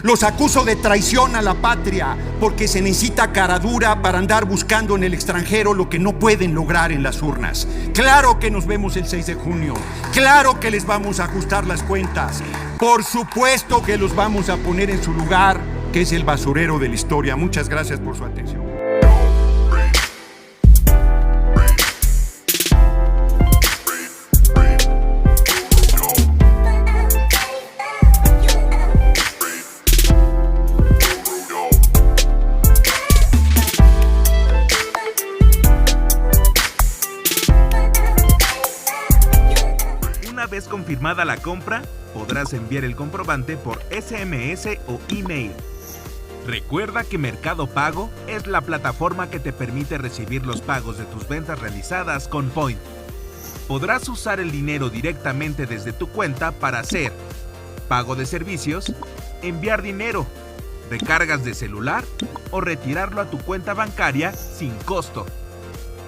Los acuso de traición a la patria, porque se necesita cara dura para andar buscando en el extranjero lo que no pueden lograr en las urnas. Claro que nos vemos el 6 de junio. Claro que les vamos a ajustar las cuentas. Por supuesto que los vamos a poner en su lugar, que es el basurero de la historia. Muchas gracias por su atención. Una vez confirmada la compra, podrás enviar el comprobante por SMS o email. Recuerda que Mercado Pago es la plataforma que te permite recibir los pagos de tus ventas realizadas con Point. Podrás usar el dinero directamente desde tu cuenta para hacer pago de servicios, enviar dinero, recargas de celular o retirarlo a tu cuenta bancaria sin costo.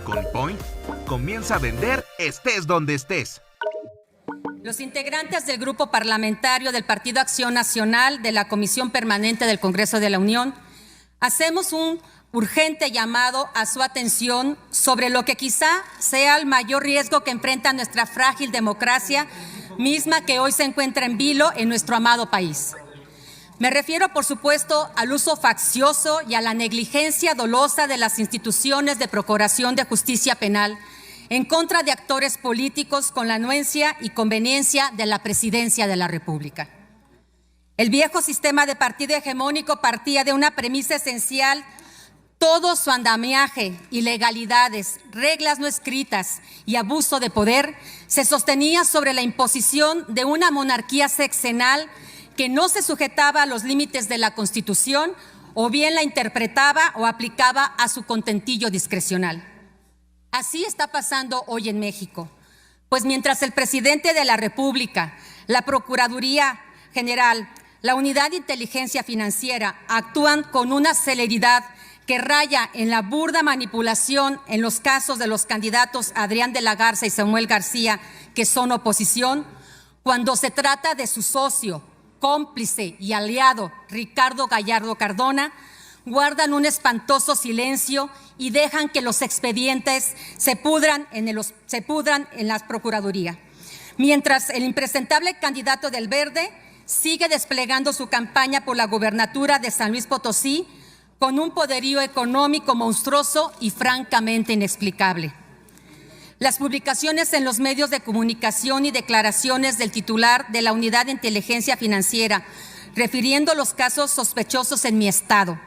Con Point, comienza a vender estés donde estés. Los integrantes del Grupo Parlamentario del Partido Acción Nacional de la Comisión Permanente del Congreso de la Unión hacemos un urgente llamado a su atención sobre lo que quizá sea el mayor riesgo que enfrenta nuestra frágil democracia misma que hoy se encuentra en vilo en nuestro amado país. Me refiero, por supuesto, al uso faccioso y a la negligencia dolosa de las instituciones de procuración de justicia penal en contra de actores políticos con la anuencia y conveniencia de la Presidencia de la República. El viejo sistema de partido hegemónico partía de una premisa esencial: todo su andamiaje, ilegalidades, reglas no escritas y abuso de poder se sostenía sobre la imposición de una monarquía sexenal que no se sujetaba a los límites de la Constitución o bien la interpretaba o aplicaba a su contentillo discrecional. Así está pasando hoy en México, pues mientras el presidente de la República, la Procuraduría General, la Unidad de Inteligencia Financiera actúan con una celeridad que raya en la burda manipulación en los casos de los candidatos Adrián de la Garza y Samuel García, que son oposición, cuando se trata de su socio, cómplice y aliado Ricardo Gallardo Cardona, guardan un espantoso silencio y dejan que los expedientes se pudran en la Procuraduría. Mientras el impresentable candidato del Verde sigue desplegando su campaña por la gobernatura de San Luis Potosí con un poderío económico monstruoso y francamente inexplicable. Las publicaciones en los medios de comunicación y declaraciones del titular de la Unidad de Inteligencia Financiera refiriendo los casos sospechosos en mi estado.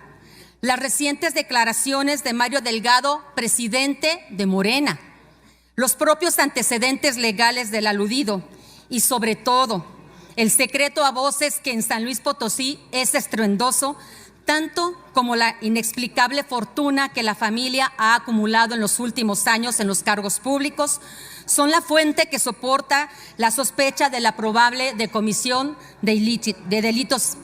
Las recientes declaraciones de Mario Delgado, presidente de Morena, los propios antecedentes legales del aludido y, sobre todo, el secreto a voces que en San Luis Potosí es estruendoso, tanto como la inexplicable fortuna que la familia ha acumulado en los últimos años en los cargos públicos, son la fuente que soporta la sospecha de la probable comisión de delitos.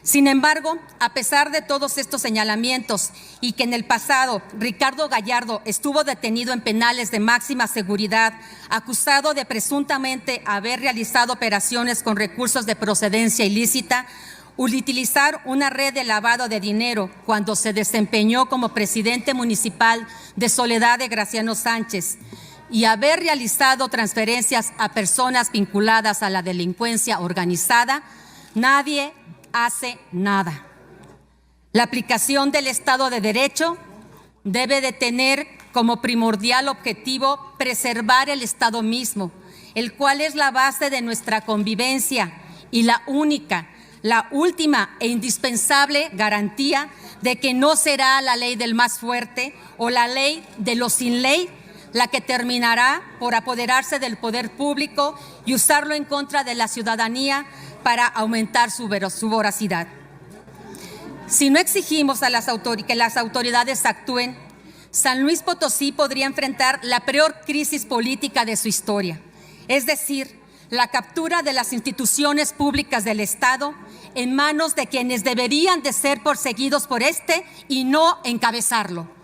Sin embargo, a pesar de todos estos señalamientos y que en el pasado Ricardo Gallardo estuvo detenido en penales de máxima seguridad, acusado de presuntamente haber realizado operaciones con recursos de procedencia ilícita, utilizar una red de lavado de dinero cuando se desempeñó como presidente municipal de Soledad de Graciano Sánchez y haber realizado transferencias a personas vinculadas a la delincuencia organizada, nadie hace nada. La aplicación del Estado de Derecho debe de tener como primordial objetivo preservar el Estado mismo, el cual es la base de nuestra convivencia y la última e indispensable garantía de que no será la ley del más fuerte o la ley de los sin ley la que terminará por apoderarse del poder público y usarlo en contra de la ciudadanía para aumentar su voracidad. Si no exigimos a que las autoridades actúen, San Luis Potosí podría enfrentar la peor crisis política de su historia, es decir, la captura de las instituciones públicas del Estado en manos de quienes deberían de ser perseguidos por y no encabezarlo.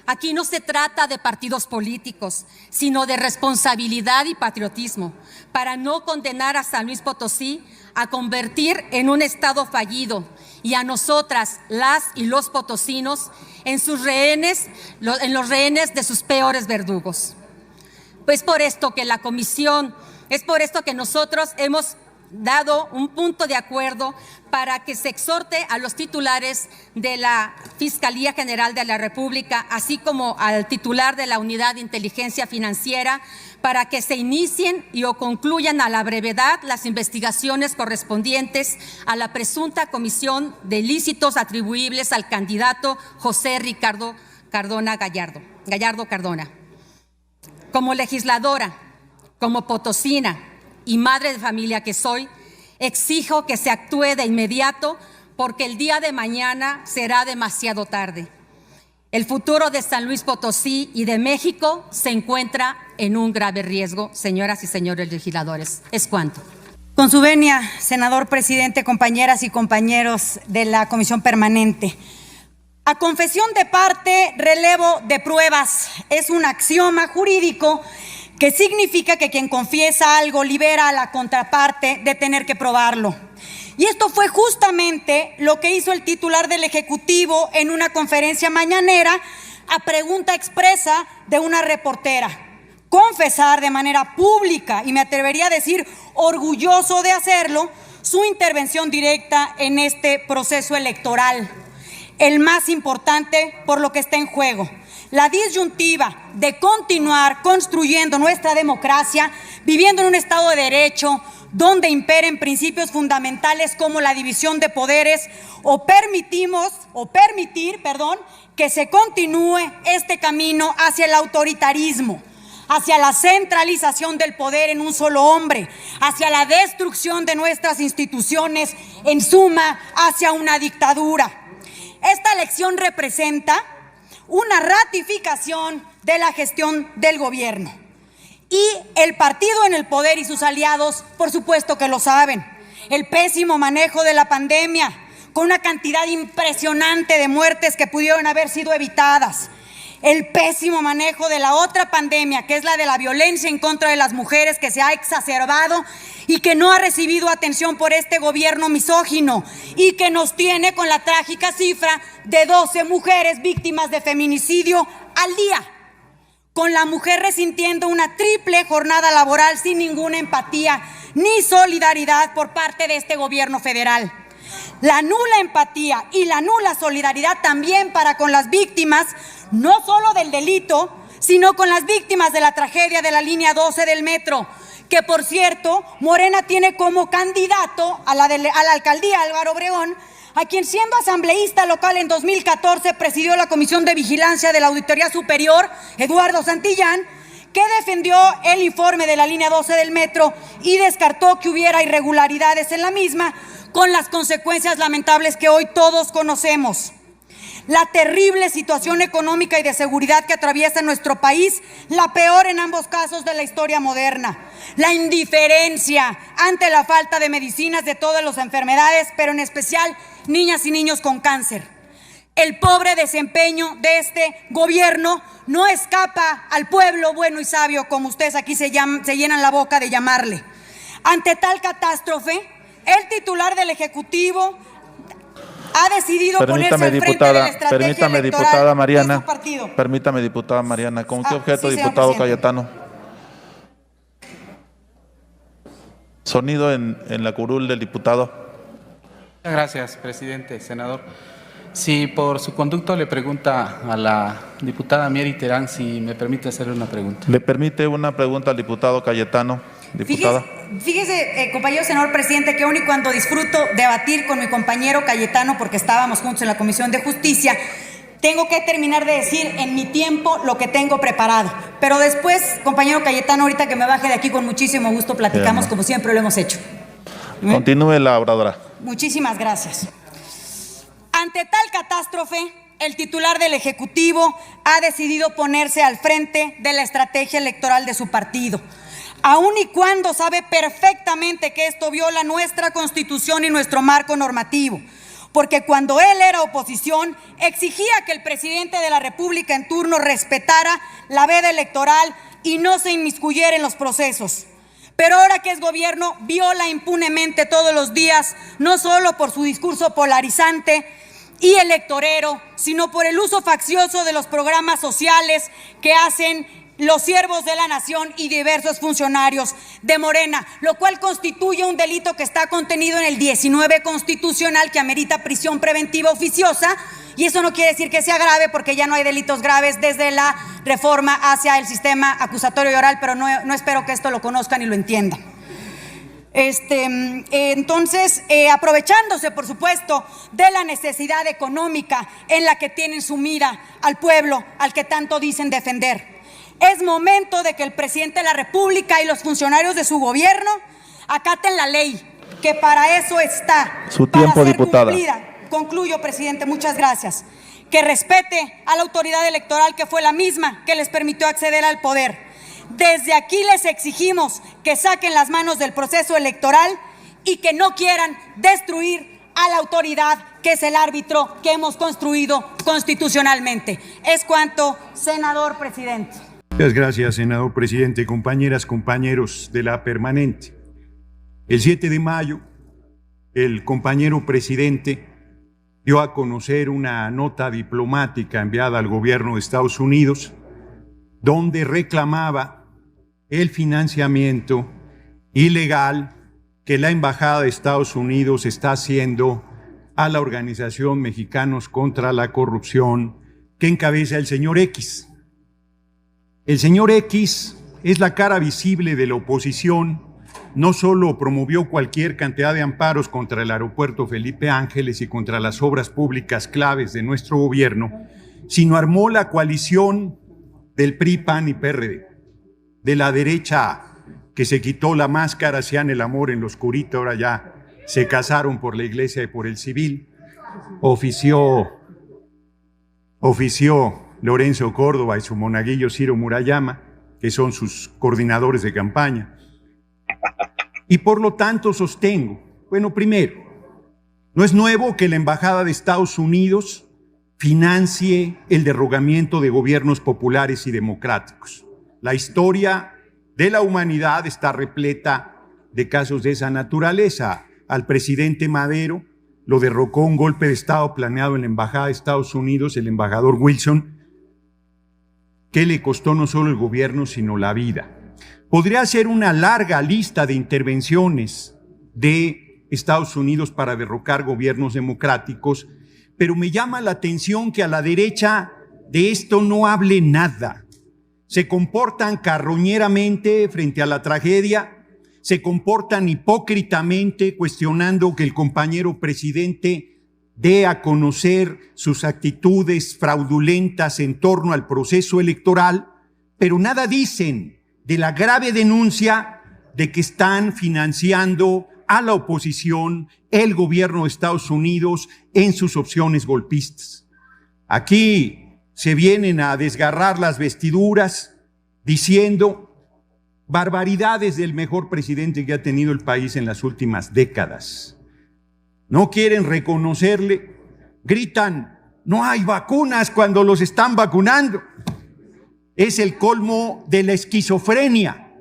Aquí no se trata de partidos políticos, sino de responsabilidad y patriotismo para no condenar a San Luis Potosí a convertir en un Estado fallido y a nosotras, las y los potosinos, en sus rehenes, en los rehenes de sus peores verdugos. Pues por esto que la comisión, es por esto que nosotros hemos dado un punto de acuerdo para que se exhorte a los titulares de la Fiscalía General de la República, así como al titular de la Unidad de Inteligencia Financiera, para que se inicien y o concluyan a la brevedad las investigaciones correspondientes a la presunta comisión de ilícitos atribuibles al candidato José Ricardo Gallardo Cardona. Como legisladora, como potosina y madre de familia que soy, exijo que se actúe de inmediato porque el día de mañana será demasiado tarde. El futuro de San Luis Potosí y de México se encuentra en un grave riesgo, señoras y señores legisladores. Es cuanto. Con su venia, senador presidente, compañeras y compañeros de la Comisión Permanente. A confesión de parte, relevo de pruebas. Es un axioma jurídico que significa que quien confiesa algo libera a la contraparte de tener que probarlo. Y esto fue justamente lo que hizo el titular del Ejecutivo en una conferencia mañanera a pregunta expresa de una reportera. Confesar de manera pública, y me atrevería a decir orgulloso de hacerlo, su intervención directa en este proceso electoral. El más importante por lo que está en juego. La disyuntiva de continuar construyendo nuestra democracia, viviendo en un Estado de Derecho, donde imperen principios fundamentales como la división de poderes, o permitir que se continúe este camino hacia el autoritarismo, hacia la centralización del poder en un solo hombre, hacia la destrucción de nuestras instituciones, en suma, hacia una dictadura. Esta elección representa una ratificación de la gestión del gobierno. Y el partido en el poder y sus aliados, por supuesto que lo saben. El pésimo manejo de la pandemia, con una cantidad impresionante de muertes que pudieron haber sido evitadas. El pésimo manejo de la otra pandemia, que es la de la violencia en contra de las mujeres, que se ha exacerbado y que no ha recibido atención por este gobierno misógino y que nos tiene con la trágica cifra de 12 mujeres víctimas de feminicidio al día, con la mujer resintiendo una triple jornada laboral sin ninguna empatía ni solidaridad por parte de este gobierno federal. La nula empatía y la nula solidaridad también para con las víctimas, no solo del delito, sino con las víctimas de la tragedia de la línea 12 del metro, que por cierto, Morena tiene como candidato a la alcaldía Álvaro Obregón, a quien siendo asambleísta local en 2014 presidió la Comisión de Vigilancia de la Auditoría Superior, Eduardo Santillán, que defendió el informe de la línea 12 del metro y descartó que hubiera irregularidades en la misma, con las consecuencias lamentables que hoy todos conocemos. La terrible situación económica y de seguridad que atraviesa nuestro país, la peor en ambos casos de la historia moderna. La indiferencia ante la falta de medicinas de todas las enfermedades, pero en especial niñas y niños con cáncer. El pobre desempeño de este gobierno no escapa al pueblo bueno y sabio, como ustedes aquí se llenan la boca de llamarle. Ante tal catástrofe, el titular del Ejecutivo ha decidido ponerse al frente de la estrategia electoral de su partido. Permítame, diputada Mariana. ¿Con qué objeto, sí, diputado Cayetano? Sonido en la curul del diputado. Muchas gracias, presidente, senador. Sí, por su conducto le pregunta a la diputada Mieri Terán si me permite hacerle una pregunta. ¿Le permite una pregunta al diputado Cayetano, diputada? Fíjese, compañero senador presidente, que aun y cuando disfruto debatir con mi compañero Cayetano, porque estábamos juntos en la Comisión de Justicia, tengo que terminar de decir en mi tiempo lo que tengo preparado. Pero después, compañero Cayetano, ahorita que me baje de aquí, con muchísimo gusto platicamos, bien, como siempre lo hemos hecho. Continúe la oradora. Muchísimas gracias. Ante tal catástrofe, el titular del Ejecutivo ha decidido ponerse al frente de la estrategia electoral de su partido, aun y cuando sabe perfectamente que esto viola nuestra Constitución y nuestro marco normativo, porque cuando él era oposición exigía que el presidente de la República en turno respetara la veda electoral y no se inmiscuyera en los procesos. pero ahora que es gobierno viola impunemente todos los días, no solo por su discurso polarizante y electorero, sino por el uso faccioso de los programas sociales que hacen los siervos de la nación y diversos funcionarios de Morena, lo cual constituye un delito que está contenido en el 19 constitucional, que amerita prisión preventiva oficiosa, y eso no quiere decir que sea grave, porque ya no hay delitos graves desde la reforma hacia el sistema acusatorio y oral, pero no espero que esto lo conozcan y lo entiendan. Entonces, aprovechándose, por supuesto, de la necesidad económica en la que tienen sumida al pueblo al que tanto dicen defender, es momento de que el presidente de la República y los funcionarios de su gobierno acaten la ley, que para eso está. Su tiempo, diputada. Concluyo, presidente, muchas gracias. Que respete a la autoridad electoral, que fue la misma que les permitió acceder al poder. Desde aquí les exigimos que saquen las manos del proceso electoral y que no quieran destruir a la autoridad que es el árbitro que hemos construido constitucionalmente. Es cuanto, senador presidente. Muchas gracias, senador presidente, compañeras, compañeros de la permanente. El 7 de mayo, el compañero presidente dio a conocer una nota diplomática enviada al gobierno de Estados Unidos, donde reclamaba el financiamiento ilegal que la Embajada de Estados Unidos está haciendo a la organización Mexicanos contra la Corrupción que encabeza el señor X. El señor X es la cara visible de la oposición. No solo promovió cualquier cantidad de amparos contra el aeropuerto Felipe Ángeles y contra las obras públicas claves de nuestro gobierno, sino armó la coalición del PRI, PAN y PRD, de la derecha que se quitó la máscara, hacían el amor en lo oscurito, ahora ya se casaron por la iglesia y por el civil. Ofició Lorenzo Córdoba y su monaguillo Ciro Murayama, que son sus coordinadores de campaña. Y por lo tanto sostengo, bueno, primero, no es nuevo que la Embajada de Estados Unidos financie el derrocamiento de gobiernos populares y democráticos. La historia de la humanidad está repleta de casos de esa naturaleza. Al presidente Madero lo derrocó un golpe de Estado planeado en la Embajada de Estados Unidos, el embajador Wilson, que le costó no solo el gobierno, sino la vida. Podría ser una larga lista de intervenciones de Estados Unidos para derrocar gobiernos democráticos, pero me llama la atención que a la derecha de esto no hable nada. Se comportan carroñeramente frente a la tragedia, se comportan hipócritamente cuestionando que el compañero presidente dé a conocer sus actitudes fraudulentas en torno al proceso electoral, pero nada dicen de la grave denuncia de que están financiando a la oposición el gobierno de Estados Unidos en sus opciones golpistas. Aquí se vienen a desgarrar las vestiduras diciendo barbaridades del mejor presidente que ha tenido el país en las últimas décadas. No quieren reconocerle, gritan, no hay vacunas cuando los están vacunando. Es el colmo de la esquizofrenia.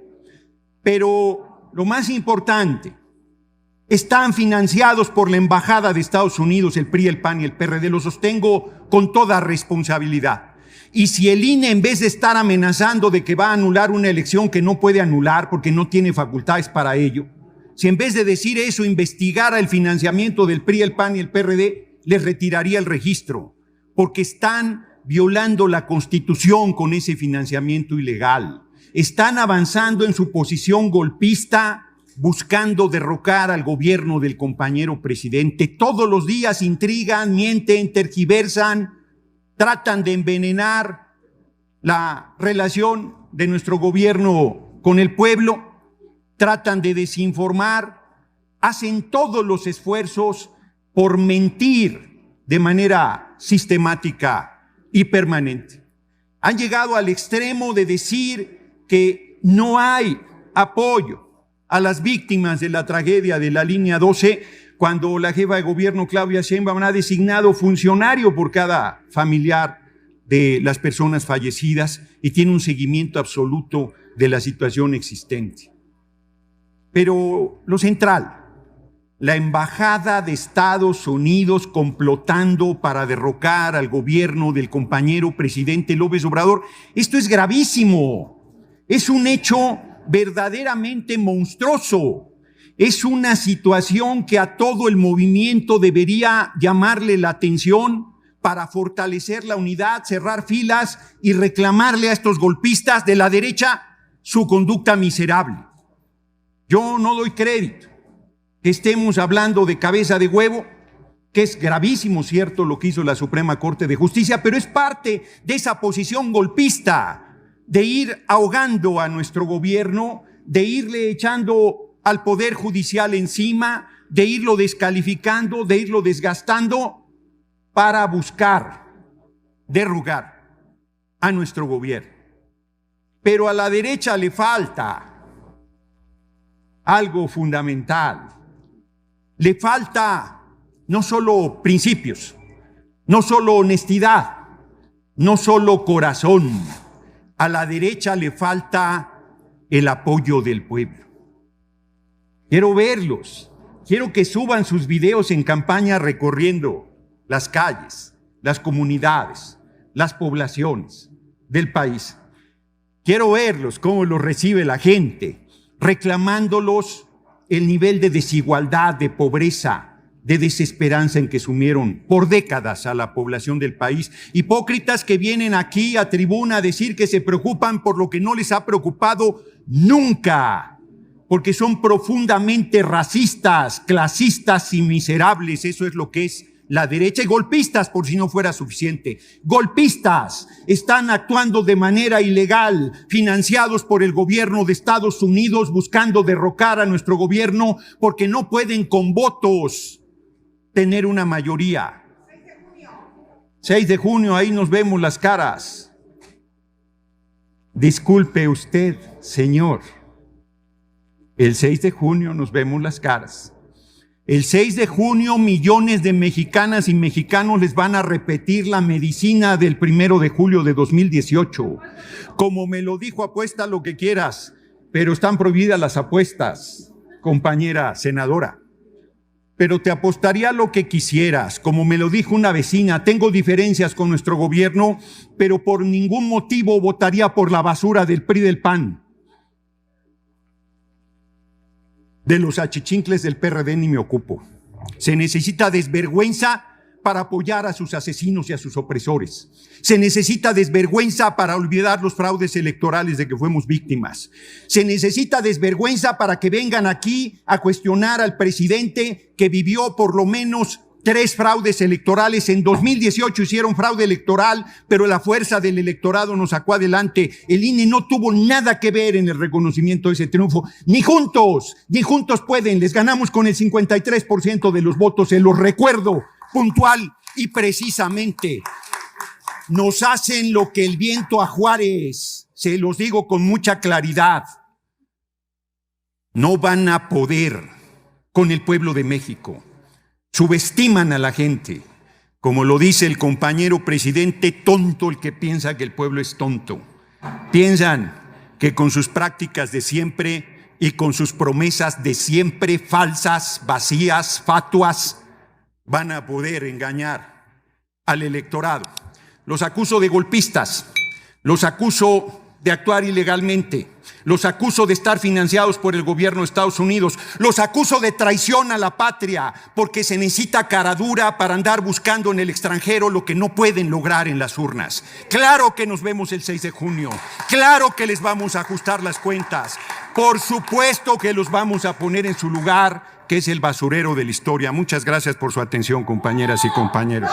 Pero lo más importante, están financiados por la Embajada de Estados Unidos, el PRI, el PAN y el PRD, lo sostengo con toda responsabilidad. Y si el INE, en vez de estar amenazando de que va a anular una elección que no puede anular porque no tiene facultades para ello, si en vez de decir eso investigara el financiamiento del PRI, el PAN y el PRD, les retiraría el registro, porque están violando la Constitución con ese financiamiento ilegal. Están avanzando en su posición golpista, buscando derrocar al gobierno del compañero presidente. Todos los días intrigan, mienten, tergiversan, tratan de envenenar la relación de nuestro gobierno con el pueblo, tratan de desinformar, hacen todos los esfuerzos por mentir de manera sistemática y permanente. Han llegado al extremo de decir que no hay apoyo a las víctimas de la tragedia de la línea 12, cuando la jefa de gobierno Claudia Sheinbaum ha designado funcionario por cada familiar de las personas fallecidas y tiene un seguimiento absoluto de la situación existente. Pero lo central, la embajada de Estados Unidos complotando para derrocar al gobierno del compañero presidente López Obrador, esto es gravísimo, es un hecho verdaderamente monstruoso, es una situación que a todo el movimiento debería llamarle la atención para fortalecer la unidad, cerrar filas y reclamarle a estos golpistas de la derecha su conducta miserable. Yo no doy crédito que estemos hablando de cabeza de huevo, que es gravísimo, cierto, lo que hizo la Suprema Corte de Justicia, pero es parte de esa posición golpista de ir ahogando a nuestro gobierno, de irle echando al Poder Judicial encima, de irlo descalificando, de irlo desgastando para buscar derrogar a nuestro gobierno. Pero a la derecha le falta algo fundamental. Le falta no solo principios, no solo honestidad, no solo corazón. A la derecha le falta el apoyo del pueblo. Quiero verlos, quiero que suban sus videos en campaña recorriendo las calles, las comunidades, las poblaciones del país. Quiero verlos, cómo los recibe la gente, reclamándolos el nivel de desigualdad, de pobreza, de desesperanza en que sumieron por décadas a la población del país. Hipócritas que vienen aquí a tribuna a decir que se preocupan por lo que no les ha preocupado nunca, porque son profundamente racistas, clasistas y miserables. Eso es lo que es la derecha, y golpistas, por si no fuera suficiente. Golpistas están actuando de manera ilegal, financiados por el gobierno de Estados Unidos, buscando derrocar a nuestro gobierno porque no pueden con votos tener una mayoría. 6 de junio, ahí nos vemos las caras. Disculpe usted, señor. El 6 de junio nos vemos las caras. El 6 de junio millones de mexicanas y mexicanos les van a repetir la medicina del 1 de julio de 2018. Como me lo dijo, apuesta lo que quieras, pero están prohibidas las apuestas, compañera senadora. Pero te apostaría lo que quisieras. Como me lo dijo una vecina, tengo diferencias con nuestro gobierno, pero por ningún motivo votaría por la basura del PRI del PAN. De los achichincles del PRD ni me ocupo. Se necesita desvergüenza para apoyar a sus asesinos y a sus opresores. Se necesita desvergüenza para olvidar los fraudes electorales de que fuimos víctimas. Se necesita desvergüenza para que vengan aquí a cuestionar al presidente que vivió por lo menos 3 fraudes electorales. En 2018 hicieron fraude electoral, pero la fuerza del electorado nos sacó adelante. El INE no tuvo nada que ver en el reconocimiento de ese triunfo. Ni juntos pueden. Les ganamos con el 53% de los votos, se los recuerdo puntual y precisamente. Nos hacen lo que el viento a Juárez. Se los digo con mucha claridad. No van a poder con el pueblo de México. Subestiman a la gente. Como lo dice el compañero presidente, tonto el que piensa que el pueblo es tonto. Piensan que con sus prácticas de siempre y con sus promesas de siempre falsas, vacías, fatuas, van a poder engañar al electorado. Los acuso de golpistas, los acuso de actuar ilegalmente, los acuso de estar financiados por el gobierno de Estados Unidos, los acuso de traición a la patria, porque se necesita cara dura para andar buscando en el extranjero lo que no pueden lograr en las urnas. Claro que nos vemos el 6 de junio, claro que les vamos a ajustar las cuentas, por supuesto que los vamos a poner en su lugar, que es el basurero de la historia. Muchas gracias por su atención, compañeras y compañeros.